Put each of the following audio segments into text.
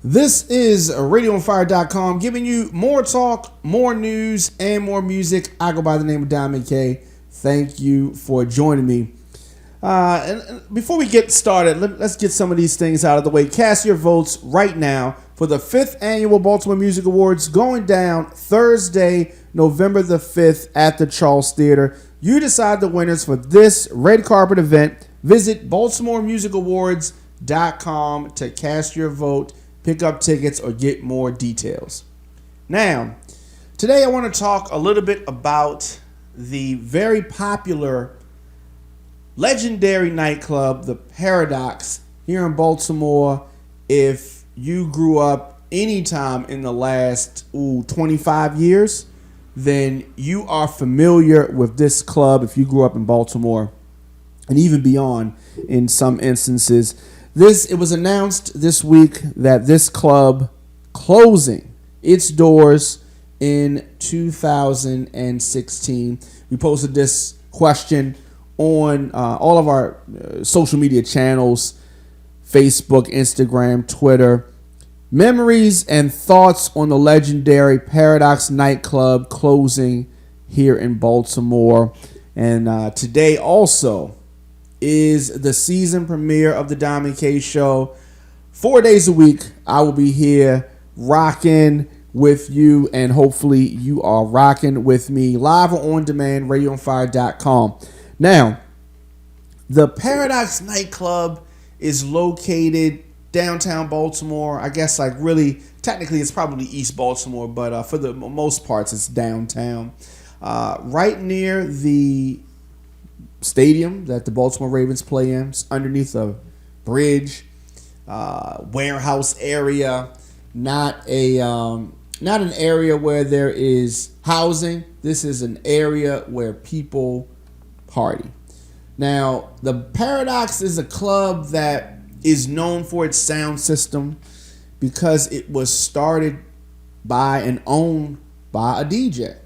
This is RadioOnFire.com giving you more talk, more news, and more music. I go by the name of Diamond K. Thank you for joining me. And before we get started, let's get some of these things out of the way. Cast your votes right now for the 5th Annual Baltimore Music Awards going down Thursday, November the 5th at the Charles Theater. You decide the winners for this red carpet event. Visit BaltimoreMusicAwards.com to cast your vote, pick up tickets, or get more details. Now, today I want to talk a little bit about the very popular legendary nightclub, the Paradox, here in Baltimore. If you grew up anytime in the last 25 years, then you are familiar with this club if you grew up in Baltimore and even beyond in some instances. It was announced this week that this club closing its doors in 2016. We posted this question on all of our social media channels, Facebook, Instagram, Twitter. Memories and thoughts on the legendary Paradox nightclub closing here in Baltimore. And today also is the season premiere of the Diamond K Show. 4 days a week, I will be here rocking with you, and hopefully you are rocking with me live or on demand, RadioOnFire.com. Now, the Paradox nightclub is located downtown Baltimore. I guess technically it's probably East Baltimore, but for the most parts it's downtown. Right near the stadium that the Baltimore Ravens play in. It's underneath a bridge, warehouse area, not an area where there is housing. This is an area where people party. Now, the Paradox is a club that is known for its sound system because it was started by and owned by a DJ.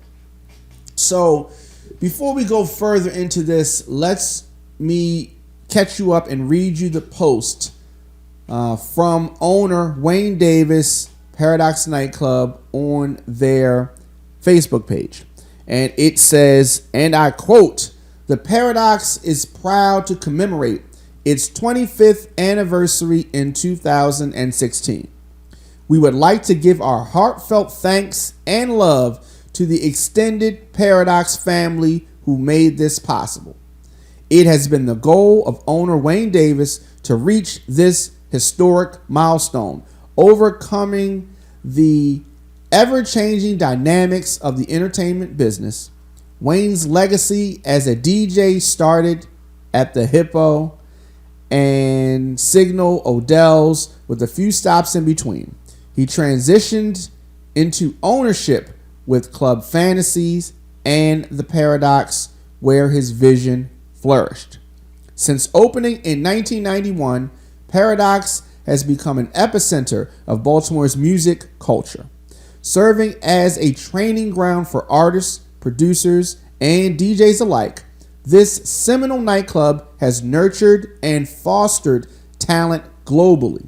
So, before we go further into this, let me catch you up and read you the post from owner Wayne Davis, Paradox Nightclub, on their Facebook page. And it says, and I quote, "The Paradox is proud to commemorate its 25th anniversary in 2016. We would like to give our heartfelt thanks and love to the extended Paradox family who made this possible. It has been the goal of owner Wayne Davis to reach this historic milestone, overcoming the ever-changing dynamics of the entertainment business. Wayne's legacy as a DJ started at the Hippo and Signal Odell's with a few stops in between. He transitioned into ownership with Club Fantasies and the Paradox, where his vision flourished. Since opening in 1991, Paradox has become an epicenter of Baltimore's music culture, serving as a training ground for artists, producers, and DJs alike. This seminal nightclub has nurtured and fostered talent globally.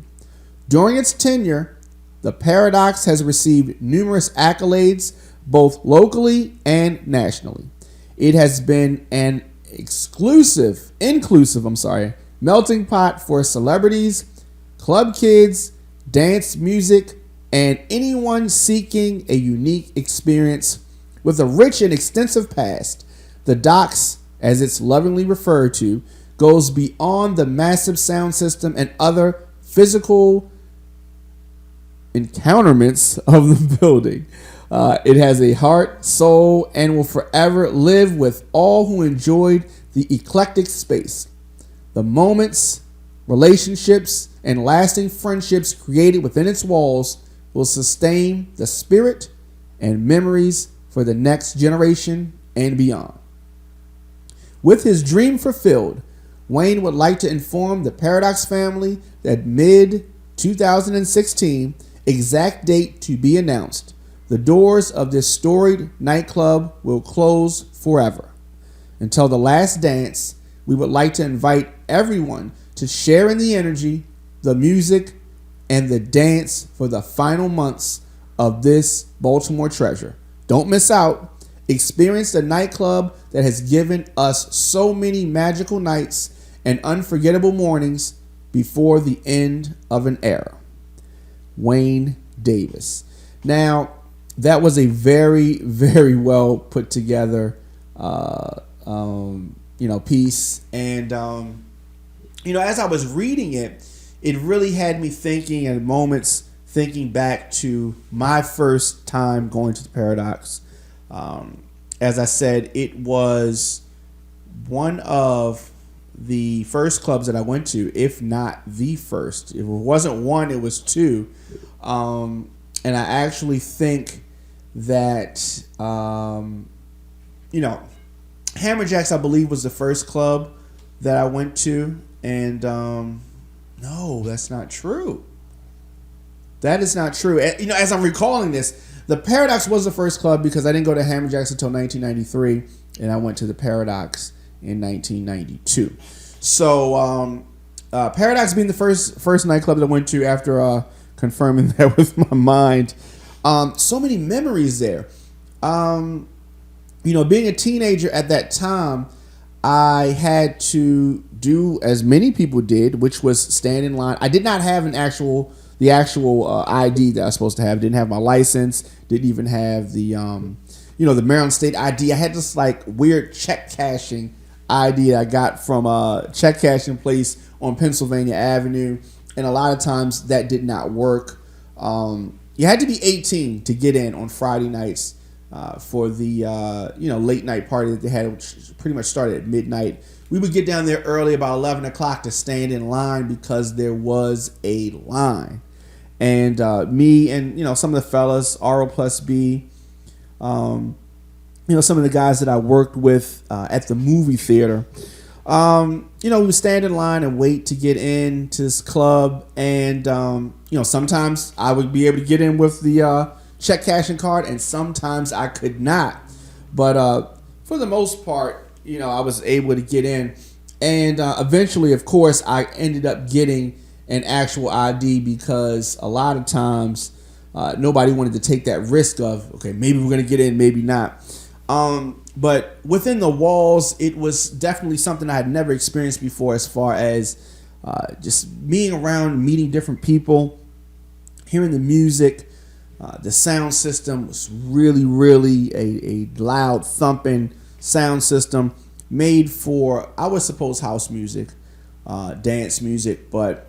During its tenure, the Paradox has received numerous accolades, both locally and nationally. It has been an inclusive melting pot for celebrities, club kids, dance music, and anyone seeking a unique experience. With a rich and extensive past, the Docks, as it's lovingly referred to, goes beyond the massive sound system and other physical encounterments of the building. It has a heart, soul, and will forever live with all who enjoyed the eclectic space. The moments, relationships, and lasting friendships created within its walls will sustain the spirit and memories for the next generation and beyond. With his dream fulfilled, Wayne would like to inform the Paradox family that mid-2016, exact date to be announced, the doors of this storied nightclub will close forever. Until the last dance, we would like to invite everyone to share in the energy, the music, and the dance for the final months of this Baltimore treasure. Don't miss out. Experience the nightclub that has given us so many magical nights and unforgettable mornings before the end of an era. Wayne Davis. Now, that was a very, very well put together, piece. And, as I was reading it, it really had me thinking at moments, thinking back to my first time going to the Paradox. As I said, it was one of the first clubs that I went to, if not the first. If it wasn't one, it was two. And I actually think that, Hammerjacks, I believe, was the first club that I went to. And no, that's not true. That is not true. As I'm recalling this, the Paradox was the first club because I didn't go to Hammerjacks until 1993, and I went to the Paradox in 1992. So, Paradox being the first nightclub that I went to after confirming that with my mind. So many memories there. Being a teenager at that time, I had to do as many people did, which was stand in line. I did not have the actual ID that I was supposed to have. Didn't have my license. Didn't even have the the Maryland State ID. I had this like weird check cashing ID I got from a check cashing place on Pennsylvania Avenue, and a lot of times that did not work. You had to be 18 to get in on Friday nights for the late night party that they had, which pretty much started at midnight. We would get down there early, about 11 o'clock, to stand in line because there was a line. And me and some of the fellas, RO plus B, some of the guys that I worked with at the movie theater, we would stand in line and wait to get into this club. And sometimes I would be able to get in with the check cashing card, and sometimes I could not. But for the most part, I was able to get in. And eventually, of course, I ended up getting an actual ID because a lot of times nobody wanted to take that risk of, okay, maybe we're going to get in, maybe not. But within the walls, it was definitely something I had never experienced before, as far as just being around, meeting different people, hearing the music. The sound system was really, really a loud, thumping sound system made for, I would suppose, house music, dance music, but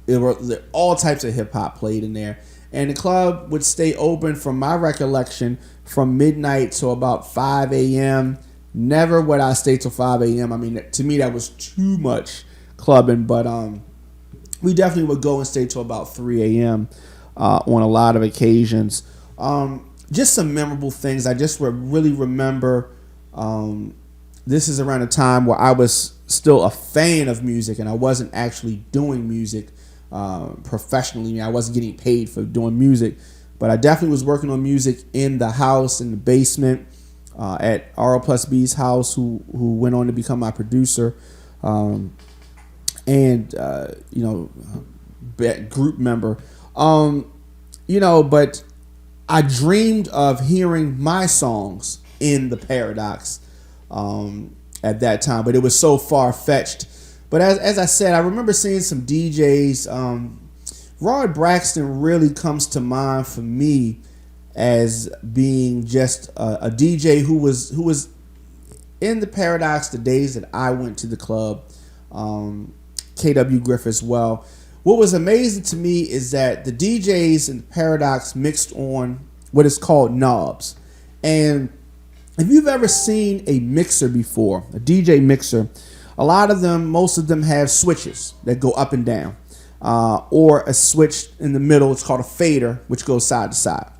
there were all types of hip hop played in there. And the club would stay open, from my recollection, from midnight to about 5 a.m. Never would I stay till 5 a.m. I mean, to me, that was too much clubbing, but we definitely would go and stay till about 3 a.m. On a lot of occasions. Just some memorable things. I just really remember, this is around a time where I was still a fan of music and I wasn't actually doing music professionally. I wasn't getting paid for doing music, but I definitely was working on music in the house, in the basement, at RO plus B's house, who went on to become my producer, and group member. But I dreamed of hearing my songs in the Paradox at that time, but it was so far-fetched. But as I said, I remember seeing some DJs. Rod Braxton really comes to mind for me as being just a DJ who was in the Paradox the days that I went to the club. KW Griff as well. What was amazing to me is that the DJs in the Paradox mixed on what is called knobs. And if you've ever seen a mixer before, a DJ mixer, most of them have switches that go up and down, or a switch in the middle. It's called a fader, which goes side to side.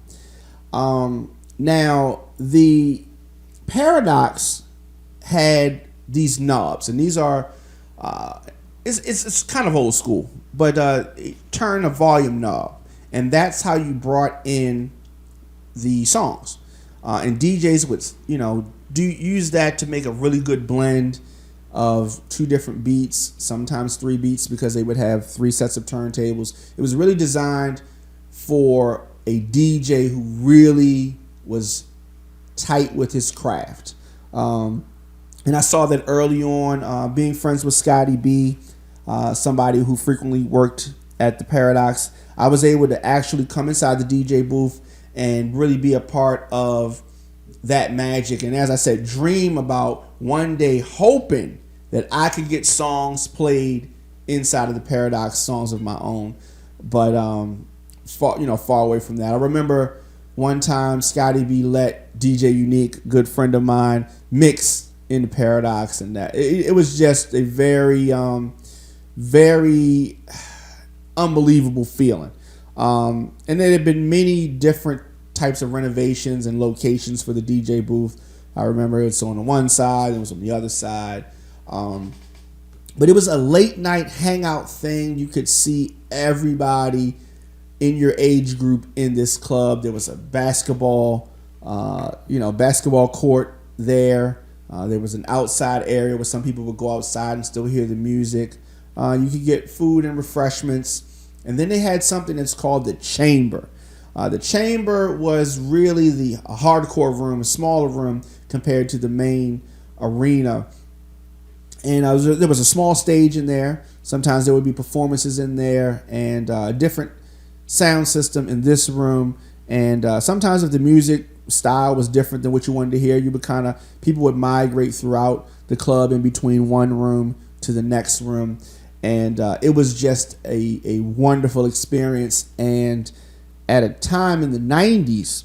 Now, the Paradox had these knobs, and these are it's kind of old school, but turn a volume knob, and that's how you brought in the songs. And DJs would use that to make a really good blend. of 2 different beats, sometimes 3 beats, because they would have 3 sets of turntables. It was really designed for a DJ who really was tight with his craft. And I saw that early on, being friends with Scotty B, somebody who frequently worked at the Paradox. I was able to actually come inside the DJ booth and really be a part of that magic. And as I said, dream about one day hoping that I could get songs played inside of the Paradox, songs of my own. But far away from that. I remember one time Scotty B let DJ Unique, good friend of mine, mix in the Paradox, and that it was just a very very unbelievable feeling. And there had been many different types of renovations and locations for the DJ booth. I remember it's on the one side, it was on the other side. But it was a late night hangout thing. You could see everybody in your age group in this club. There was a basketball court there. There was an outside area where some people would go outside and still hear the music. You could get food and refreshments. And then they had something that's called the Chamber. The Chamber was really a hardcore room, a smaller room compared to the main arena. And there was a small stage in there. Sometimes there would be performances in there, and a different sound system in this room. And sometimes if the music style was different than what you wanted to hear, people would migrate throughout the club in between one room to the next room. And it was just a wonderful experience. And at a time in the 90s,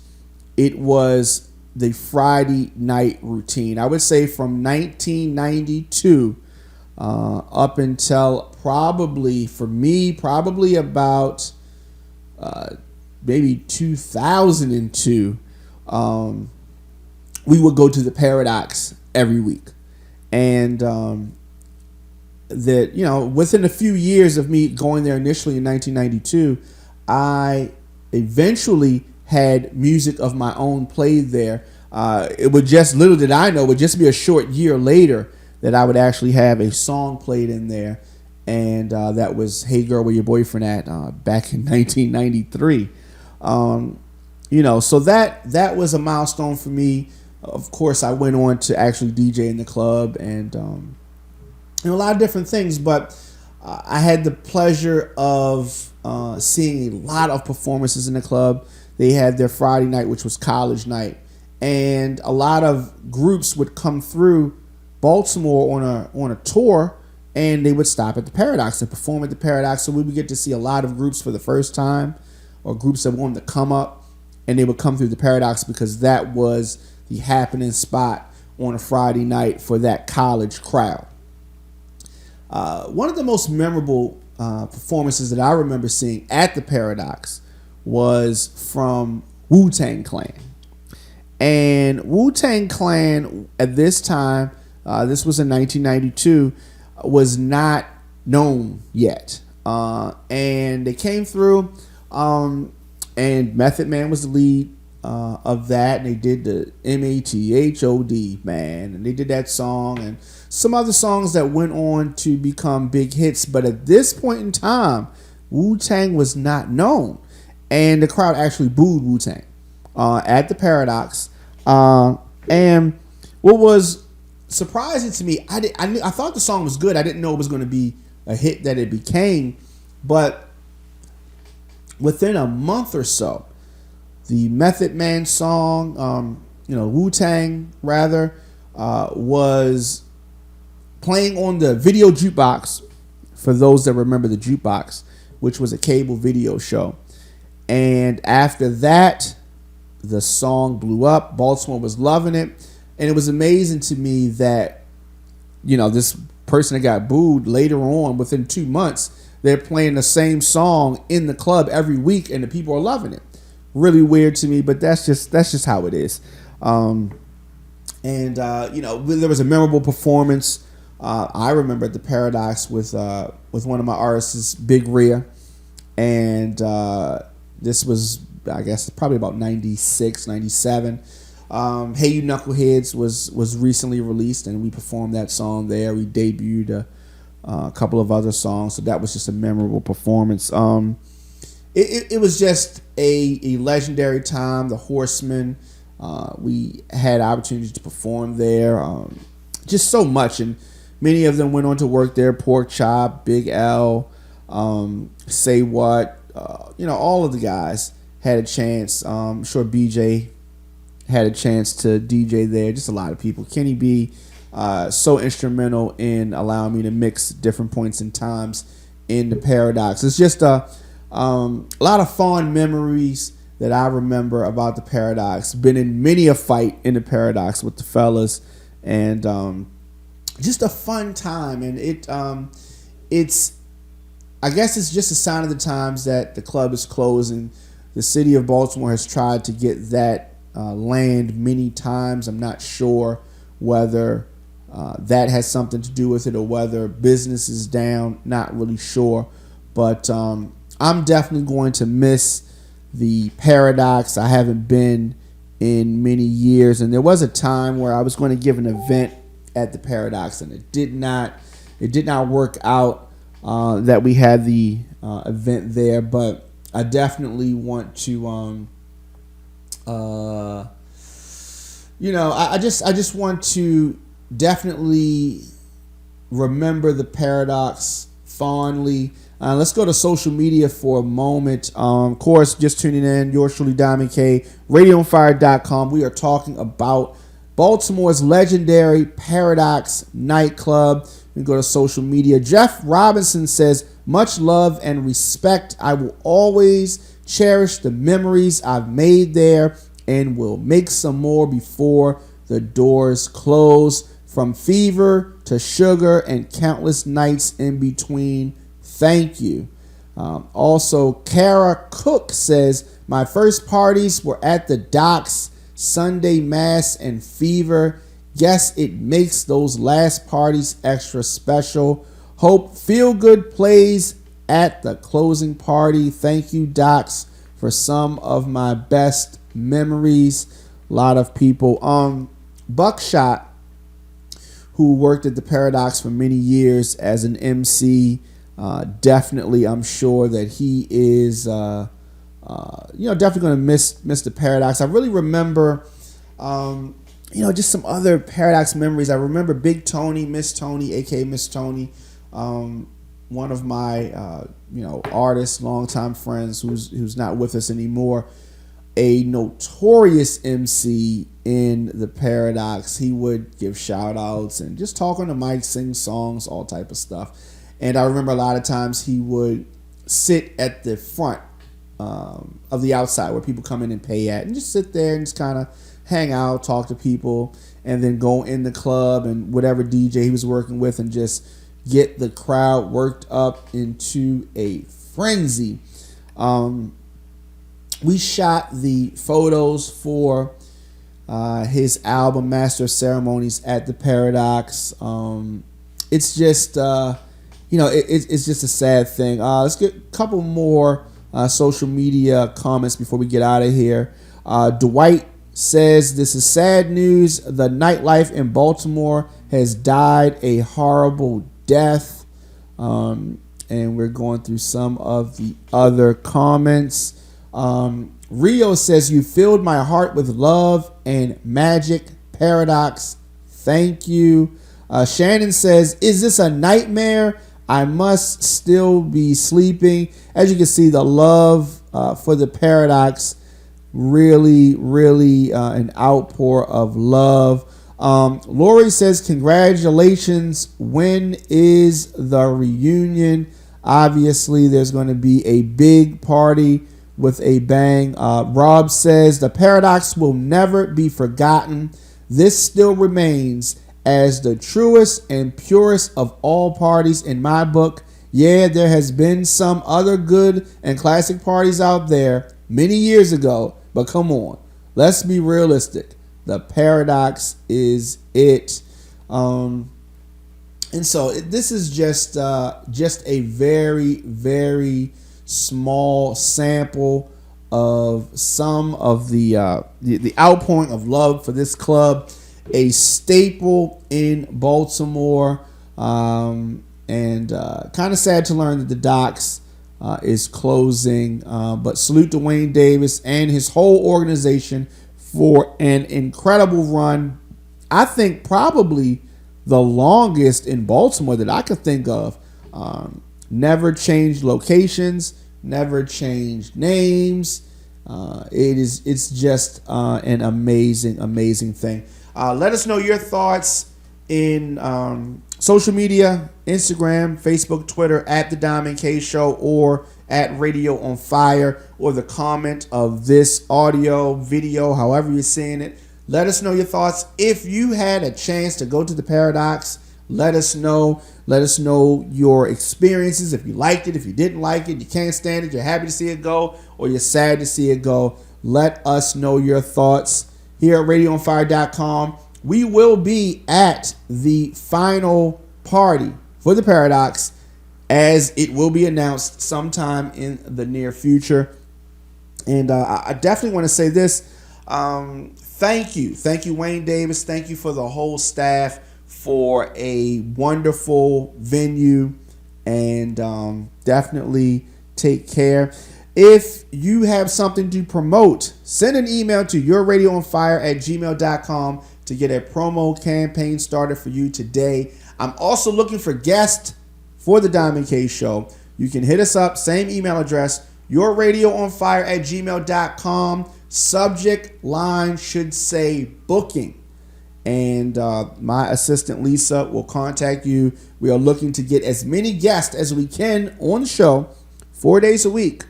it was the Friday night routine. I would say from 1992 up until probably about maybe 2002, we would go to the Paradox every week. And within a few years of me going there initially in 1992, I eventually had music of my own played there. It would just, little did I know, it would just be a short year later that I would actually have a song played in there. And that was Hey Girl, Where Your Boyfriend At, back in 1993. So that was a milestone for me. Of course, I went on to actually DJ in the club and a lot of different things, but I had the pleasure of seeing a lot of performances in the club. They had their Friday night, which was college night, and a lot of groups would come through Baltimore on a tour, and they would stop at the Paradox and perform at the Paradox. So we would get to see a lot of groups for the first time, or groups that wanted to come up, and they would come through the Paradox because that was the happening spot on a Friday night for that college crowd. One of the most memorable performances that I remember seeing at the Paradox was from Wu-Tang Clan. And Wu-Tang Clan at this time, this was in 1992, was not known yet. And they came through, and Method Man was the lead of that. And they did the MATHOD, man. And they did that song and some other songs that went on to become big hits. But at this point in time, Wu-Tang was not known. And the crowd actually booed Wu-Tang at the Paradox. And what was surprising to me, I thought the song was good. I didn't know it was going to be a hit that it became. But within a month or so, the Method Man song, Wu-Tang rather, was playing on the video jukebox, for those that remember the jukebox, which was a cable video show. And after that, the song blew up. Baltimore was loving it. And it was amazing to me that, this person that got booed later on, within 2 months, they're playing the same song in the club every week and the people are loving it. Really weird to me, but that's just how it is. There was a memorable performance. I remember at the Paradox with one of my artists, Big Rhea, and this was, I guess, probably about 96, 97. Hey You Knuckleheads was recently released, and we performed that song there. We debuted a couple of other songs, so that was just a memorable performance. It was just a legendary time. The Horsemen, we had opportunities to perform there. Just so much, and many of them went on to work there. Pork Chop, Big L, Say What, all of the guys had a chance. I'm sure BJ had a chance to DJ there. Just a lot of people. Kenny B, so instrumental in allowing me to mix different points and times in the Paradox. It's just a lot of fond memories that I remember about the Paradox. Been in many a fight in the Paradox with the fellas, and just a fun time. And it's I guess it's just a sign of the times that the club is closing. The city of Baltimore has tried to get that land many times. I'm not sure whether that has something to do with it or whether business is down. Not really sure. But I'm definitely going to miss the Paradox. I haven't been in many years. And there was a time where I was going to give an event at the Paradox, and it did not work out that we had the event there. But I definitely want to I just want to definitely remember the Paradox fondly. Let's go to social media for a moment. Of course, just tuning in, yours truly, Diamond K, radioonfire.com. We are talking about Baltimore's legendary Paradox nightclub. We go to social media. Jeff Robinson says, much love and respect. I will always cherish the memories I've made there and will make some more before the doors close. From fever to sugar and countless nights in between. Thank you. Also, Kara Cook says, my first parties were at the docks, Sunday Mass and Fever. Guess it makes those last parties extra special. Hope Feel Good plays at the closing party. Thank you, Docs, for some of my best memories. A lot of people. Buckshot, who worked at the Paradox for many years as an MC, definitely, I'm sure that he is, definitely going to miss the Paradox. I really remember, just some other Paradox memories. I remember Big Tony, Miss Tony, aka Miss Tony, one of my, artists, longtime friends who's not with us anymore, a notorious MC in the Paradox. He would give shout outs and just talk on the mic, sing songs, all type of stuff. And I remember a lot of times he would sit at the front of the outside where people come in and pay at, and just sit there and just kind of hang out, talk to people, and then go in the club and whatever DJ he was working with and just get the crowd worked up into a frenzy. We shot the photos for his album Master of Ceremonies at the Paradox. It's just it's just a sad thing. Let's get a couple more social media comments before we get out of here. Dwight says, this is sad news. The nightlife in Baltimore has died a horrible death. And we're going through some of the other comments. Rio says, you filled my heart with love and magic. Paradox, thank you. Shannon says, is this a nightmare? I must still be sleeping. As you can see, the love for the Paradox, really an outpour of love. Lori says, congratulations. When is the reunion? Obviously, there's going to be a big party with a bang. Rob says, the Paradox will never be forgotten. This still remains as the truest and purest of all parties in my book. Yeah, there has been some other good and classic parties out there many years ago, but come on, let's be realistic. The Paradox is it. And so this is just a very small sample of some of the outpouring of love for this club, a staple in Baltimore, and kind of sad to learn that the Docks is closing. But salute to Wayne Davis and his whole organization for an incredible run. I think probably the longest in Baltimore that I could think of. Never changed locations, never changed names. It's just an amazing thing. Let us know your thoughts in social media, Instagram, Facebook, Twitter, at The Diamond K Show, or at Radio on Fire, or the comment of this audio, video, however you're seeing it. Let us know your thoughts. If you had a chance to go to the Paradox, let us know. Let us know your experiences. If you liked it, if you didn't like it, you can't stand it, you're happy to see it go, or you're sad to see it go. Let us know your thoughts here at RadioOnFire.com. We will be at the final party for the Paradox, as it will be announced sometime in the near future. And I definitely want to say this. Thank you, Wayne Davis. Thank you for the whole staff for a wonderful venue, and definitely take care. If you have something to promote, send an email to yourradioonfire@gmail.com to get a promo campaign started for you today. I'm also looking for guests for the Diamond K Show. You can hit us up, same email address, yourradioonfire@gmail.com. Subject line should say booking. And my assistant Lisa will contact you. We are looking to get as many guests as we can on the show 4 days a week.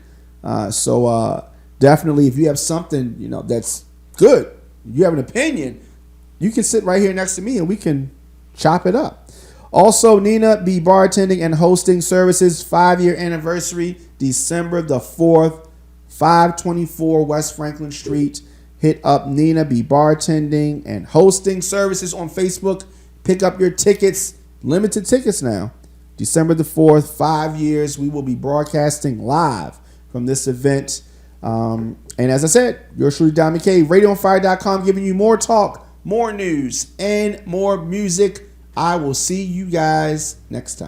So definitely, if you have something that's good, you have an opinion, you can sit right here next to me and we can chop it up. Also, Nina be bartending and hosting services, 5-year anniversary, December the 4th, 524 West Franklin Street. Hit up Nina be bartending and hosting services on Facebook. Pick up your tickets, limited tickets now. December the 4th, 5 years. We will be broadcasting live from this event. And as I said, yours truly, Diamond K, RadioOnFire.com, giving you more talk, more news, and more music. I will see you guys next time.